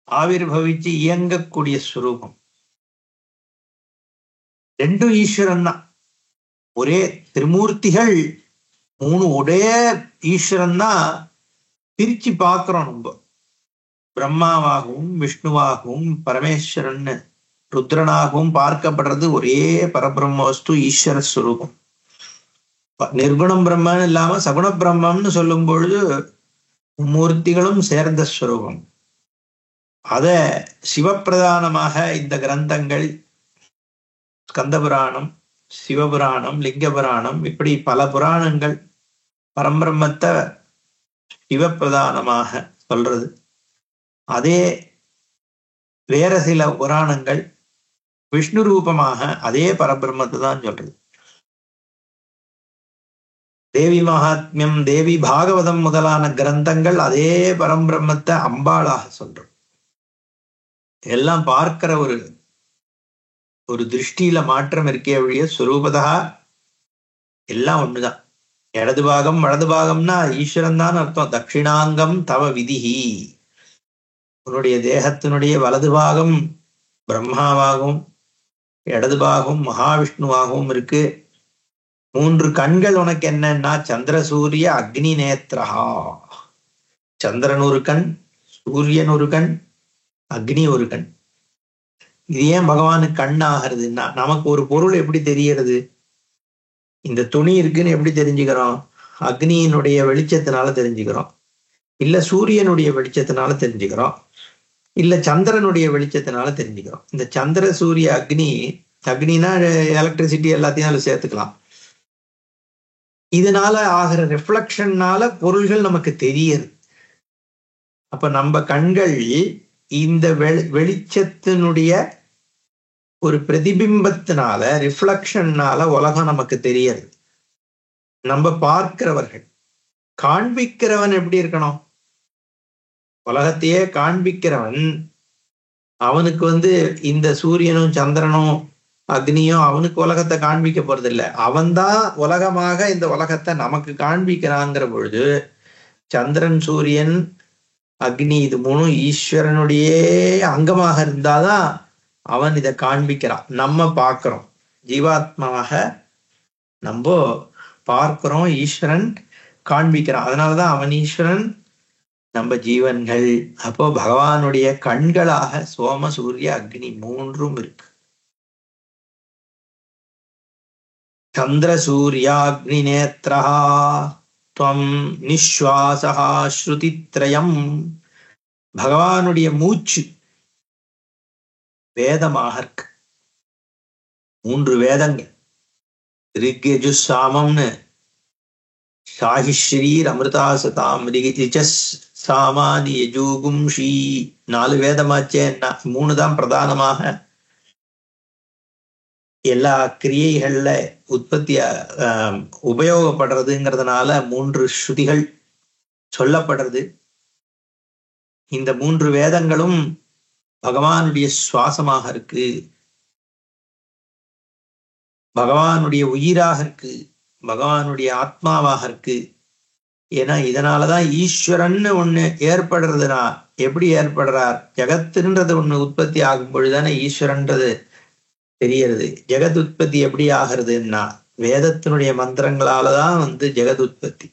ஆவிர்வவிச்சு இயங்கக்கூடிய ஸ்வரூபம். ரெண்டும் ஈஸ்வரன் தான், ஒரே திருமூர்த்திகள் மூணு ஒரே ஈஸ்வரன் தான். பிரிச்சு பார்க்கிறோம் நம்ம, பிரம்மாவாகவும் விஷ்ணுவாகவும் பரமேஸ்வரன் ருத்ரனாகவும் பார்க்கப்படுறது ஒரே பரபிரம்ம வஸ்து ஈஸ்வர ஸ்வரூபம். நிர்குணம் பிரம்மன்னு இல்லாம சகுண பிரம்மம்னு சொல்லும் பொழுது மூர்த்திகளும் சேர்ந்த ஸ்வரூபம். அத சிவப்பிரதானமாக இந்த கிரந்தங்கள் ஸ்கந்த புராணம், சிவபுராணம், லிங்க புராணம், இப்படி பல புராணங்கள் பரம்பிரம்மத்தை சிவப்பிரதானமாக சொல்றது. அதே வேற சில புராணங்கள் விஷ்ணு ரூபமாக அதே பரபிரம்மத்தை தான் சொல்றது. தேவி மகாத்மியம், தேவி பாகவதம் முதலான கிரந்தங்கள் அதே பரம்பிரம்மத்தை அம்பாளாக சொல்றோம். எல்லாம் பார்க்கிற ஒரு திருஷ்டியில மாற்றம் இருக்கே ஒழிய சுரூபதா எல்லாம் ஒண்ணுதான். இடது பாகம் வலது பாகம்னா ஈஸ்வரன் தான் அர்த்தம். தட்சிணாங்கம் தவ விதிஹி, உன்னுடைய தேகத்தினுடைய வலது பாகம் பிரம்மாவாகவும் இடது பாகம் மகாவிஷ்ணுவாகவும் இருக்கு. 3 கண்கள் உனக்கு என்னன்னா சந்திரசூரிய அக்னி நேத்ரஹா. சந்திரன் ஒரு கண், சூரியன் ஒரு கண், அக்னி ஒரு கண். இது ஏன் பகவானுக்கு கண் ஆகிறதுன்னா, நமக்கு ஒரு பொருள் எப்படி தெரியறது? இந்த துணி இருக்குன்னு எப்படி தெரிஞ்சுக்கிறோம்? அக்னியினுடைய வெளிச்சத்தினால தெரிஞ்சுக்கிறோம், இல்ல சூரியனுடைய வெளிச்சத்தினால தெரிஞ்சுக்கிறோம், இல்ல சந்திரனுடைய வெளிச்சத்தினால தெரிஞ்சுக்கிறோம். இந்த சந்திர சூரிய அக்னினா எலக்ட்ரிசிட்டி எல்லாத்தையும் அதுல சேர்த்துக்கலாம். இதனால ஆகிற ரிஃப்ளக்ஷன்னால பொருள்கள் நமக்கு தெரியுது. அப்ப நம்ம கண்கள் இந்த வெளிச்சத்தினுடைய ஒரு பிரதிபிம்பத்தினால, ரிஃப்ளக்ஷன்னால உலகம் நமக்கு தெரியுது. நம்ம பார்க்கிறவர்கள். காண்பிக்கிறவன் எப்படி இருக்கணும்? உலகத்தையே காண்பிக்கிறவன் அவனுக்கு இந்த சூரியனும் சந்திரனும் அக்னியும் அவனுக்கு உலகத்தை காண்பிக்க போறது இல்லை. அவன்தான் உலகமாக இந்த உலகத்தை நமக்கு காண்பிக்கிறாங்கிற பொழுது சந்திரன் சூரியன் அக்னி இது 3 ஈஸ்வரனுடைய அங்கமாக இருந்தாதான் அவன் இதை காண்பிக்கிறான். நம்ம பார்க்கிறோம், ஜீவாத்மாவாக நம்ம பார்க்கிறோம், ஈஸ்வரன் காண்பிக்கிறான். அதனாலதான் அவன் ஈஸ்வரன், நம்ம ஜீவன்கள். அப்போ பகவானுடைய கண்களாக சோம சூரிய அக்னி 3 இருக்கு. சந்திர சூர்யாக்னி நேத்ரஹா துவம் நிஸ்வாசஹா ஸ்ருதித்ரயம். பகவானுடைய மூச்சு வேதமாக இருக்கு. 3 வேதங்கள், ரிக்யஜு சாமம்னு சாஹிஸ்ரீர் அமிர்தாசதாம் ரிகிஜஸ் சாமானி யஜூகும்ஷி 4 வேதமாச்சே. 3 தான் பிரதானமாக எல்லா கிரியைகள்ல உற்பத்திய உபயோகப்படுறதுங்கிறதுனால 3 ஸ்ருதிகள் சொல்லப்படுறது. இந்த 3 வேதங்களும் பகவானுடைய சுவாசமாக இருக்கு, பகவானுடைய உயிராக இருக்கு, பகவானுடைய ஆத்மாவாக இருக்கு. ஏன்னா இதனாலதான் ஈஸ்வரன்னு ஒண்ணு ஏற்படுறதுனா எப்படி ஏற்படுறார்? ஜெகத்துன்றது ஒண்ணு உற்பத்தி ஆகும் பொழுதுதானே ஈஸ்வரன்றது தெரியறது. ஜெகத் உற்பத்தி எப்படி ஆகிறதுன்னா வேதத்தினுடைய மந்திரங்களாலதான் ஜெகத் உற்பத்தி.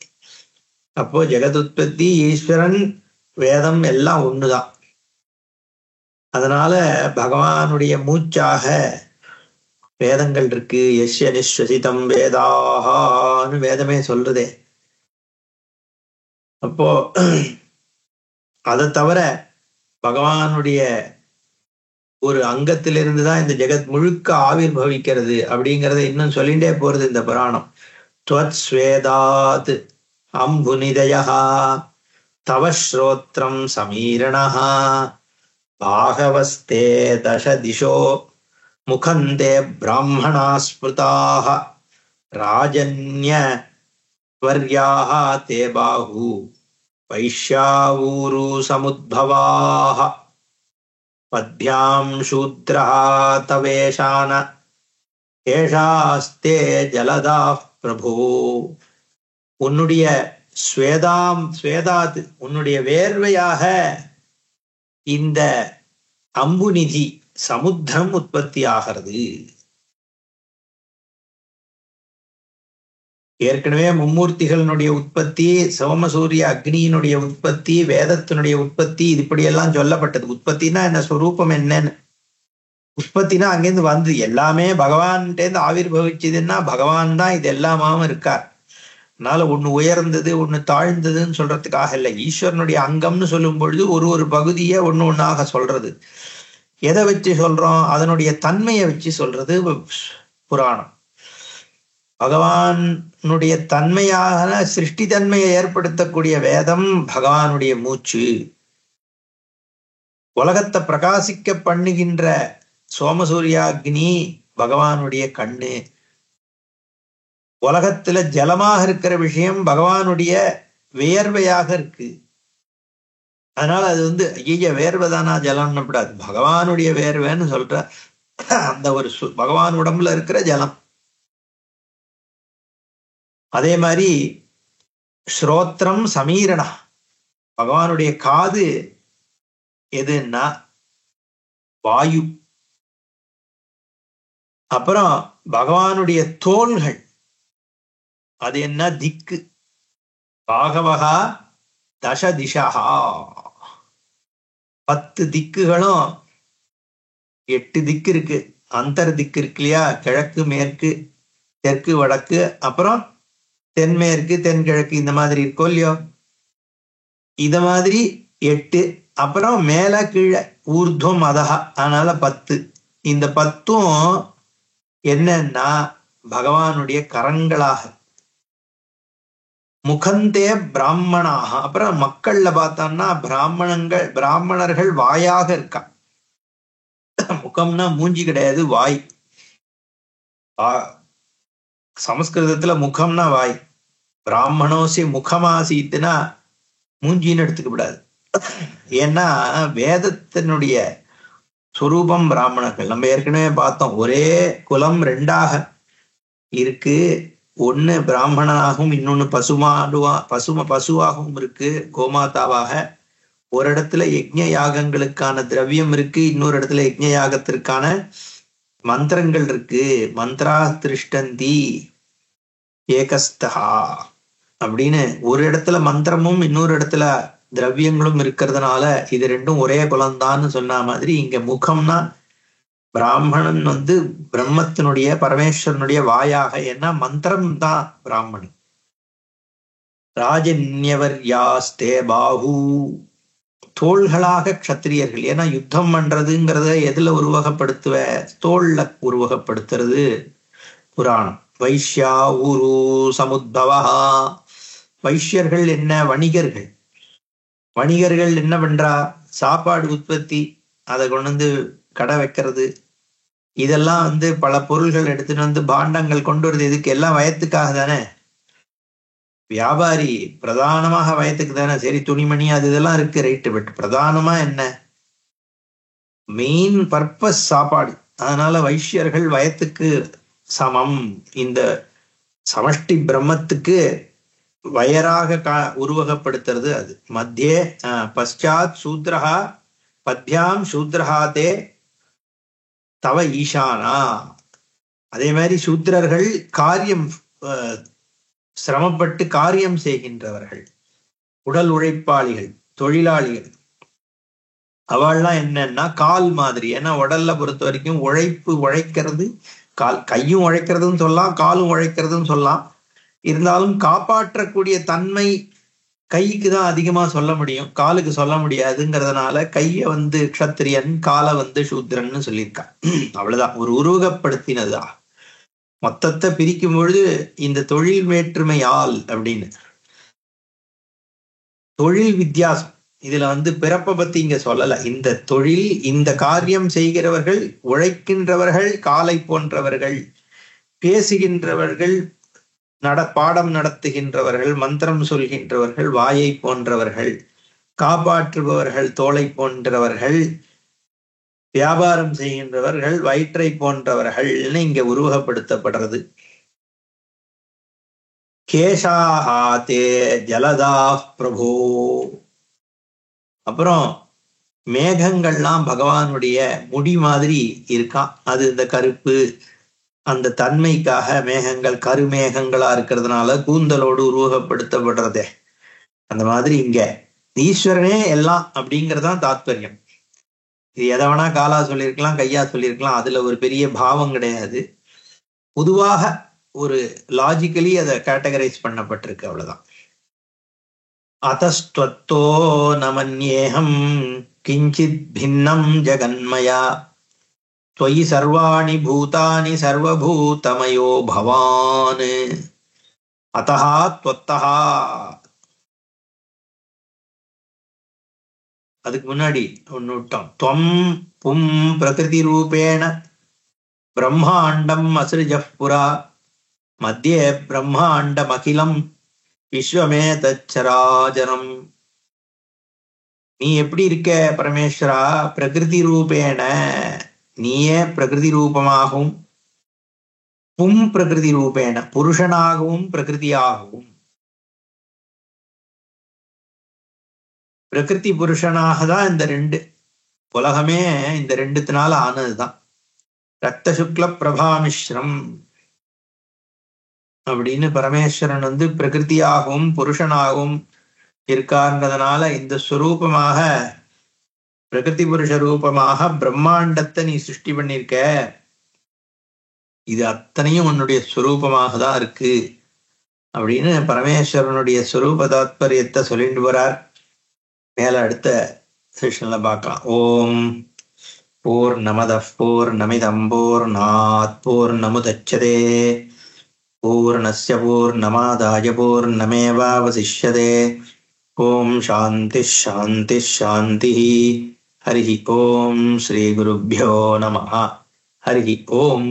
அப்போ ஜெகத் உற்பத்தி ஈஸ்வரன் வேதம் எல்லாம் ஒண்ணுதான். அதனால பகவானுடைய மூச்சாக வேதங்கள் இருக்கு. யஸ்ய நிஸ்வசிதம் வேதாஹான்னு வேதமே சொல்றதே. அப்போ அதை தவிர பகவானுடைய ஒரு அங்கத்திலிருந்துதான் இந்த ஜெகத் முழுக்க ஆவிர் பவிக்கிறது அப்படிங்கிறத இன்னும் சொல்லிட்டே போறது இந்த புராணம். துவத் ஸ்வேதாத் அம்புநிதயா தவ ஸ்ரோத்ரம் சமீரணஹா பாகவஸ்தே தச திசோ முகந்தே பிராமணா ஸ்மிருதாக ராஜன்ய வர்யாக தே பாஹு வைஷ்யாவூரு சமுத்பவாஹ பத்யாம் சூத்ரஹ தவேஷான ஏஷாஸ்தே ஜலதா பிரபு. உன்னுடைய ஸ்வேதாத் உன்னுடைய வேர்வையாக இந்த அம்புநிதி சமுத்திரம் உற்பத்தி ஆகிறது. ஏற்கனவே மும்மூர்த்திகளினுடைய உற்பத்தி, சோமசூரிய அக்னியினுடைய உற்பத்தி, வேதத்தினுடைய உற்பத்தி, இது இப்படியெல்லாம் சொல்லப்பட்டது. உற்பத்தினா என்ன, ஸ்வரூபம் என்னன்னு. உற்பத்தினா அங்கேருந்து எல்லாமே பகவான்கிட்டேருந்து ஆவிர்பவிச்சதுன்னா பகவான் தான் இது எல்லாமாவும் இருக்கார். அதனால ஒண்ணு உயர்ந்தது ஒண்ணு தாழ்ந்ததுன்னு சொல்றதுக்காக இல்லை. ஈஸ்வரனுடைய அங்கம்னு சொல்லும் பொழுது ஒரு பகுதியை ஒண்ணாக சொல்றது. எதை வச்சு சொல்றோம்? அதனுடைய தன்மையை வச்சு சொல்றது புராணம். பகவானுடைய தன்மையான சிருஷ்டி தன்மையை ஏற்படுத்தக்கூடிய வேதம் பகவானுடைய மூச்சு. உலகத்தை பிரகாசிக்க பண்ணுகின்ற சோமசூரியாக்னி பகவானுடைய கண்ணு. உலகத்துல ஜலமாக இருக்கிற விஷயம் பகவானுடைய வேர்வையாக இருக்கு. அதனால அது ஐய வேர்வைதானா ஜலம்னு கூடாது, பகவானுடைய வேர்வைன்னு சொல்ற அந்த ஒரு பகவான் உடம்புல இருக்கிற ஜலம். அதே மாதிரி ஸ்ரோத்ரம் சமீரணா, பகவானுடைய காது எதுன்னா வாயு. அப்புறம் பகவானுடைய தோள்கள் அது என்ன? திக்கு. பாகவகா தச திசா, 10 திக்குகளும் 8 திக்கு இருக்கு. அந்தர் திக்கு இருக்கு இல்லையா, கிழக்கு மேற்கு தெற்கு வடக்கு, அப்புறம் தென்மேற்கு தென்கிழக்கு, இந்த மாதிரி இருக்கோ இல்லையோ, இத மாதிரி 8. அப்புறம் மேல கீழே ஊர்துவம் அதஹா, அதனால 10. இந்த 10ம் என்னன்னா பகவானுடைய கரங்களாக. முகந்தே பிராமணாக, அப்புறம் மக்கள்ல பார்த்தோம்னா பிராமணர்கள் வாயாக இருக்கா. முகம்னா மூஞ்சி கிடையாது, வாய். சமஸ்கிருதத்துல முகம்னா வாய். பிராமணோசி முகமாசித்துனா மூஞ்சின்னு எடுத்துக்க கூடாது. ஏன்னா வேதத்தினுடைய சுரூபம் பிராமணர்கள். நம்ம ஏற்கனவே பார்த்தோம், ஒரே குலம் 2ஆக இருக்கு. ஒண்ணு பிராமணனாகவும் இன்னொன்னு பசுவாகவும் இருக்கு, கோமாதாவாக. ஒரு இடத்துல யஜ்ஞ யாகங்களுக்கான திரவியம் இருக்கு, இன்னொரு இடத்துல யஜ்ஞ யாகத்திற்கான மந்திரங்கள் இருக்கு. மந்திரா திருஷ்டந்தி ஏகஸ்தா அப்படின்னு ஒரு இடத்துல மந்திரமும் இன்னொரு இடத்துல திரவியங்களும் இருக்கிறதுனால இது ரெண்டும் ஒரே குலம்தான்னு சொன்ன மாதிரி இங்க முகம்னா பிராமணன் பிரம்மத்தினுடைய பரமேஸ்வரனுடைய வாயாக. ஏன்னா மந்திரம் தான் பிராமணன். ராஜன்யவர் யாஸ்தே பாஹு, தோள்களாக க்ஷத்திரியர்கள். ஏன்னா யுத்தம் பண்றதுங்கிறத எதுல உருவகப்படுத்துவ? தோல்ல உருவகப்படுத்துறது புராணம். வைஷ்யா ஊரு சமுத்பவா, வைஷ்யர்கள் என்ன? வணிகர்கள். வணிகர்கள் என்ன பண்றா? சாப்பாடு உற்பத்தி, அதை கொண்டு கடை வைக்கிறது. இதெல்லாம் பல பொருள்கள் எடுத்துட்டு பாண்டங்கள் கொண்டு வருது. இதுக்கு எல்லாம் வயத்துக்காக தானே. வியாபாரி பிரதானமாக வயத்துக்கு தானே. சரி, துணிமணி அது இதெல்லாம் இருக்கு, ரைட்டு. பட் பிரதானமா என்ன? மெயின் பர்பஸ் சாப்பாடு. அதனால வைஷ்யர்கள் வயத்துக்கு சமம். இந்த சமஷ்டி பிரம்மத்துக்கு வயராக உருவகப்படுத்துறது அது. மத்தியே பశ్చాத் சூத்ரஹா பத்யாம் சூத்ரஹாதே தவ ஈசானா. அதே மாதிரி சூத்ரர்கள் காரியம் சிரமப்பட்டு காரியம் செய்கின்றவர்கள், உடல் உழைப்பாளிகள், தொழிலாளிகள். அவள்லாம் என்னன்னா கால் மாதிரி. ஏன்னா உடல்ல பொறுத்த வரைக்கும் உழைக்கிறது கால். கையும் உழைக்கிறதுன்னு சொல்லலாம், காலும் உழைக்கிறதுன்னு சொல்லலாம். இருந்தாலும் காப்பாற்றக்கூடிய தன்மை கைக்கு தான் அதிகமா சொல்ல முடியும், காலுக்கு சொல்ல முடியாதுங்கிறதுனால கைய க்ஷத்திரியன், காலை சூத்ரன்னு சொல்லியிருக்கா. அவ்வளவுதான், ஒரு உருவகப்படுத்தினதா. மொத்தத்தை பிரிக்கும் பொழுது இந்த தொழில் வேற்றுமை ஆள் அப்படின்னு தொழில் வித்தியாசம். இதுல பிறப்பை பத்தி இங்க சொல்லல. இந்த தொழில், இந்த காரியம் செய்கிறவர்கள், உழைக்கின்றவர்கள் காலை போன்றவர்கள், பேசுகின்றவர்கள், பாடம் நடத்துகின்றவர்கள், மந்திரம் சொல்கின்றவர்கள் வாயை போன்றவர்கள், காப்பாற்றுபவர்கள் தோளை போன்றவர்கள், வியாபாரம் செய்கின்றவர்கள் வயிற்றை போன்றவர்கள்னு இங்க உருவகப்படுத்தப்படுறது. கேசாஹாதே ஜலதா பிரபோ. அப்புறம் மேகங்கள்லாம் பகவானுடைய முடி மாதிரி இருக்கான். அது இந்த கருப்பு அந்த தன்மைக்காக மேகங்கள் கருமேகங்களா இருக்கிறதுனால கூந்தலோடு உருவகப்படுத்தப்படுறதே. அந்த மாதிரி இங்க ஈஸ்வரனே எல்லாம் அப்படிங்கறதான் தாத்பரியம். இது எதை வேணா காலா சொல்லியிருக்கலாம், கையா சொல்லியிருக்கலாம், அதுல ஒரு பெரிய பாவம் கிடையாது. பொதுவாக ஒரு லாஜிக்கலி அதை கேட்டகரைஸ் பண்ணப்பட்டிருக்கு, அவ்வளவுதான். அதஸ்த்வத்தோ நமன்யேகம் கிஞ்சித் பின்னம் ஜகன்மயா त्वयि सर्वाणि भूतानि सर्वभूतमयो भवान् अतः त्वत्तः. அதுக்கு முன்னாடி ஒன்னு விட்டோம். त्वं पुं प्रकृति रूपेण ब्रह्माण्डम् असृजः पुरा मध्ये ब्रह्माण्डमखिलम् விஸ்வமேதச்சராச்சரம். நீ எப்படி இருக்க பரமேஸ்வரா? பிரகிருதி ரூபேண, நீயே பிரகிருதி ரூபமாகவும், பும் பிரகிருதி ரூபேண புருஷனாகவும் பிரகிருதியாகவும், பிரகிருதி புருஷனாக தான் இந்த ரெண்டு உலகமே இந்த ரெண்டுத்தினால ஆனதுதான். ரத்த சுக்ல பிரபாமிஸ்ரம் அப்படின்னு பரமேஸ்வரன் பிரகிருதியாகவும் புருஷனாகவும் இருக்கார்ன்றதுனால இந்த ஸ்வரூபமாக பிரகிருதி புருஷ ரூபமாக பிரம்மாண்டத்தை நீ சிருஷ்டி பண்ணிருக்க. இது அத்தனையும் உன்னுடைய ஸ்வரூபமாக தான் இருக்கு அப்படின்னு பரமேஸ்வரனுடைய ஸ்வரூப தாத்பரியத்தை சொல்லிட்டு போறார். மேல அடுத்த செஷன்ல பார்க்கலாம். ஓம் பூர்ணமதః பூர்ணமிதம் பூர்ணாத் பூர்ணமுதச்யதே பூர்ணஸ்ய பூர்ணமாதாய பூர்ணமேவாவசிஷ்யதே. ஓம் சாந்தி சாந்தி சாந்தி. ஹரி ஓம். ஸ்ரீ குருभ्यो நமः. ஹரி ஓம்.